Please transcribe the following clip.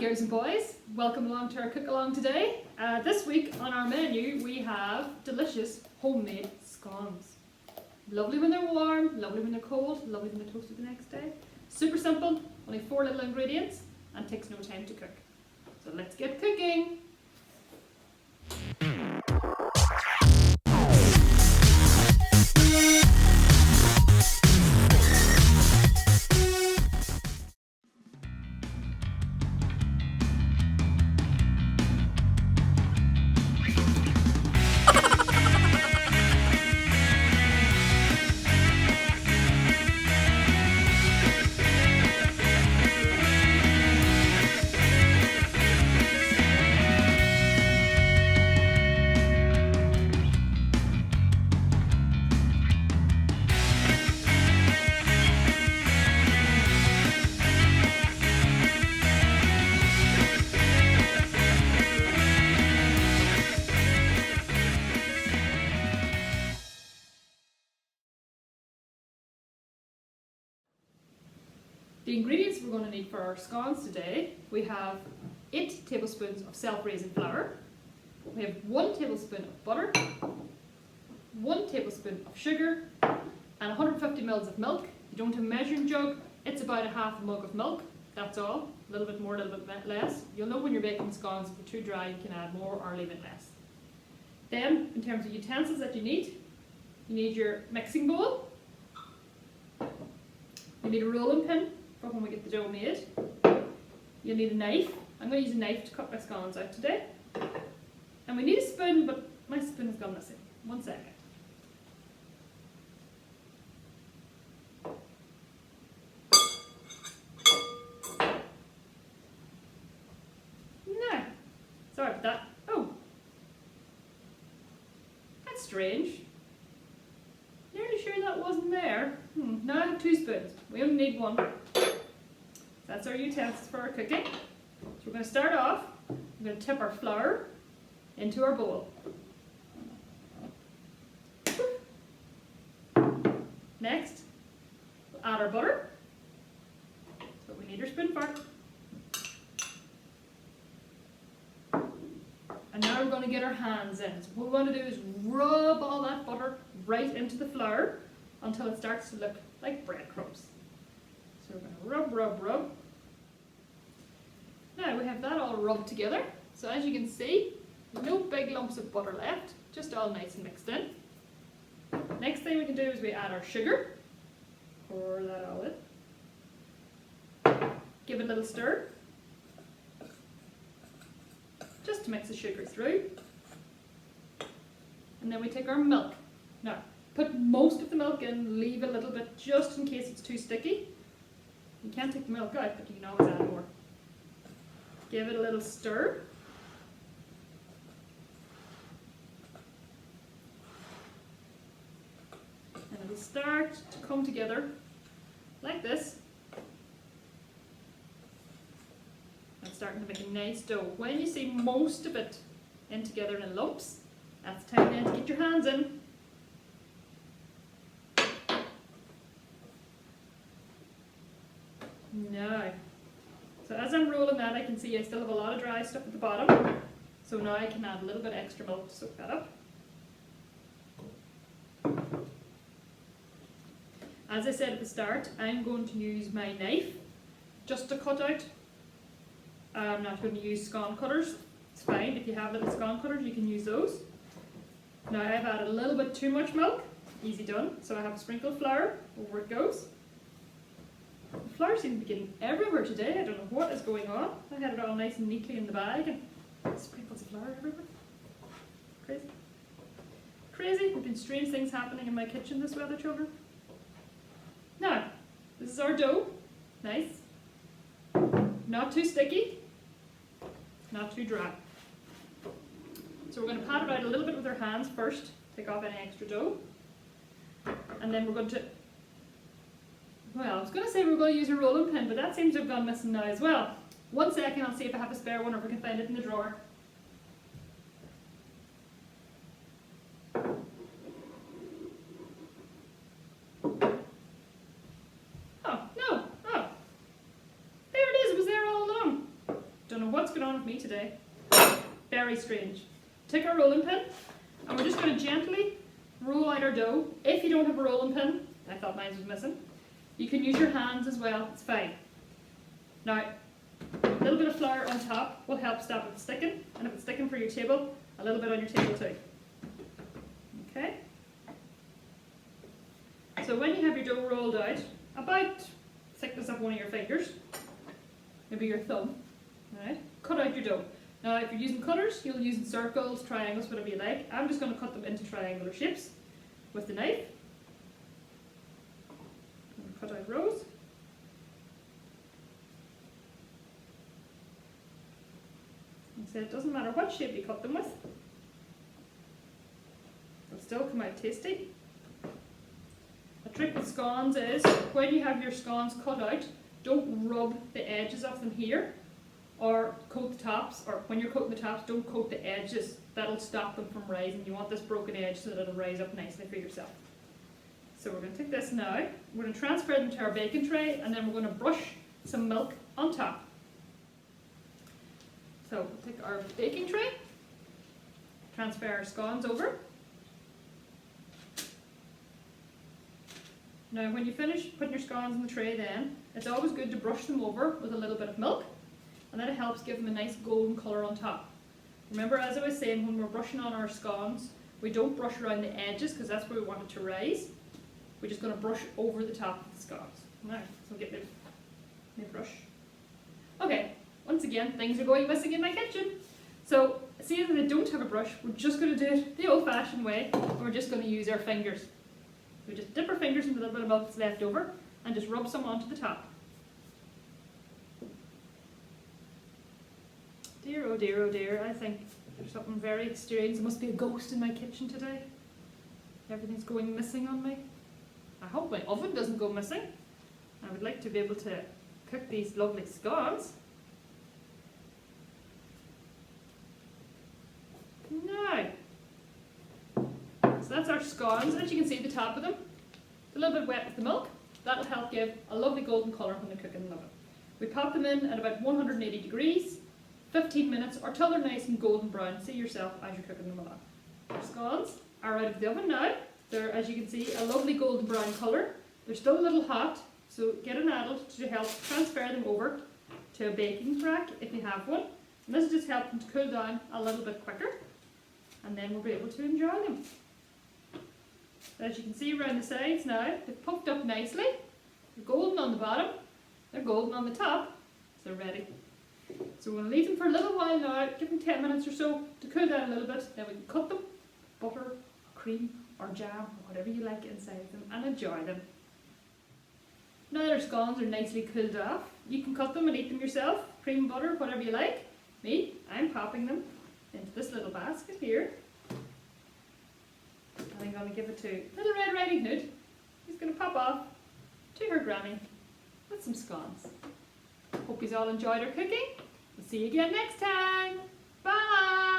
girls and boys, welcome along to our cook along today. This week on our menu we have delicious homemade scones. Lovely when they're warm, lovely when they're cold, lovely when they're toasted the next day. Super simple, only 4 little ingredients and takes no time to cook. So let's get cooking! The ingredients we're going to need for our scones today, we have 8 tablespoons of self-raising flour, we have 1 tablespoon of butter, 1 tablespoon of sugar, and 150 ml of milk. You don't have a measuring jug, it's about a half a mug of milk, that's all. A little bit more, a little bit less. You'll know when you're baking scones, if they're too dry you can add more or leave it less. Then, in terms of utensils that you need your mixing bowl, you need a rolling pin for when we get the dough made. You'll need a knife. I'm going to use a knife to cut my scones out today. And we need a spoon, but my spoon has gone missing. 1 second. No. Sorry about that. Oh. That's strange. Nearly sure that wasn't there. Now I have 2 spoons. We only need 1. That's our utensils for our cooking. So we're going to start off, we're going to tip our flour into our bowl. Next, we'll add our butter. That's what we need our spoon for. And now we're going to get our hands in. So what we want to do is rub all that butter right into the flour until it starts to look like breadcrumbs. So we're going to rub, rub, rub. Now we have that all rubbed together. So as you can see, no big lumps of butter left, just all nice and mixed in. Next thing we can do is we add our sugar. Pour that all in. Give it a little stir, just to mix the sugar through. And then we take our milk. Now, put most of the milk in, leave a little bit just in case it's too sticky. You can't take the milk out, but you can always add more. Give it a little stir. And it'll start to come together like this. And starting to make a nice dough. When you see most of it in together in lumps, that's time then to get your hands in. Now, so as I'm rolling that, I can see I still have a lot of dry stuff at the bottom. So now I can add a little bit extra milk to soak that up. As I said at the start, I'm going to use my knife just to cut out. I'm not going to use scone cutters. It's fine, if you have little scone cutters you can use those. Now I've added a little bit too much milk, easy done. So I have sprinkled flour, over it goes. The flour seems to be getting everywhere today. I don't know what is going on. I had it all nice and neatly in the bag and sprinkles of flour everywhere. Crazy. Crazy. There have been strange things happening in my kitchen this weather, children. Now, this is our dough. Nice. Not too sticky. Not too dry. So we're going to pat it out a little bit with our hands first. Take off any extra dough. And then we're going to, well, I was going to say we're going to use a rolling pin, but that seems to have gone missing now as well. 1 second, I'll see if I have a spare one or if I can find it in the drawer. me today. Very strange. Take our rolling pin and we're just going to gently roll out our dough. If you don't have a rolling pin, I thought mine was missing, you can use your hands as well, it's fine. Now, a little bit of flour on top will help stop it sticking, and if it's sticking for your table, a little bit on your table too. Okay? So when you have your dough rolled out, about thickness of one of your fingers, maybe your thumb, right? Cut out your dough. Now if you're using cutters, you'll use in circles, triangles, whatever you like. I'm just going to cut them into triangular shapes with the knife. Cut out rows. And so it doesn't matter what shape you cut them with, they'll still come out tasty. A trick with scones is, when you have your scones cut out, don't rub the edges of them here, or coat the tops, or when you're coating the tops, don't coat the edges. That'll stop them from rising. You want this broken edge so that it'll rise up nicely for yourself. So we're going to take this now, we're going to transfer them to our baking tray, and then we're going to brush some milk on top. So we'll take our baking tray, transfer our scones over. Now when you finish putting your scones in the tray then, it's always good to brush them over with a little bit of milk, and that helps give them a nice golden colour on top. Remember, as I was saying, when we're brushing on our scones, we don't brush around the edges because that's where we want it to rise. We're just going to brush over the top of the scones. Now, so get my brush. Okay, once again, things are going missing in my kitchen. So, seeing that I don't have a brush, we're just going to do it the old-fashioned way, and we're just going to use our fingers. We just dip our fingers in the little bit of milk that's left over, and just rub some onto the top. Dear, oh dear, oh dear, I think there's something very strange. There must be a ghost in my kitchen today. Everything's going missing on me. I hope my oven doesn't go missing. I would like to be able to cook these lovely scones. Now, so that's our scones. As you can see, the top of them, it's a little bit wet with the milk. That'll help give a lovely golden colour when they cook in the oven. We pop them in at about 180 degrees, 15 minutes, or till they're nice and golden brown. See yourself as you're cooking them along. Our scones are out of the oven now. They're, as you can see, a lovely golden brown colour. They're still a little hot, so get an adult to help transfer them over to a baking rack if you have one. And this will just help them to cool down a little bit quicker, and then we'll be able to enjoy them. As you can see around the sides now, they've puffed up nicely. They're golden on the bottom, they're golden on the top, so they're ready. So we're going to leave them for a little while now, give them 10 minutes or so to cool down a little bit, then we can cut them, butter, cream or jam, or whatever you like inside them, and enjoy them. Now that our scones are nicely cooled off, you can cut them and eat them yourself, cream, butter, whatever you like. Me, I'm popping them into this little basket here. And I'm going to give it to Little Red Riding Hood. He's going to pop off to her granny with some scones. Hope you all enjoyed our cooking. We'll see you again next time. Bye!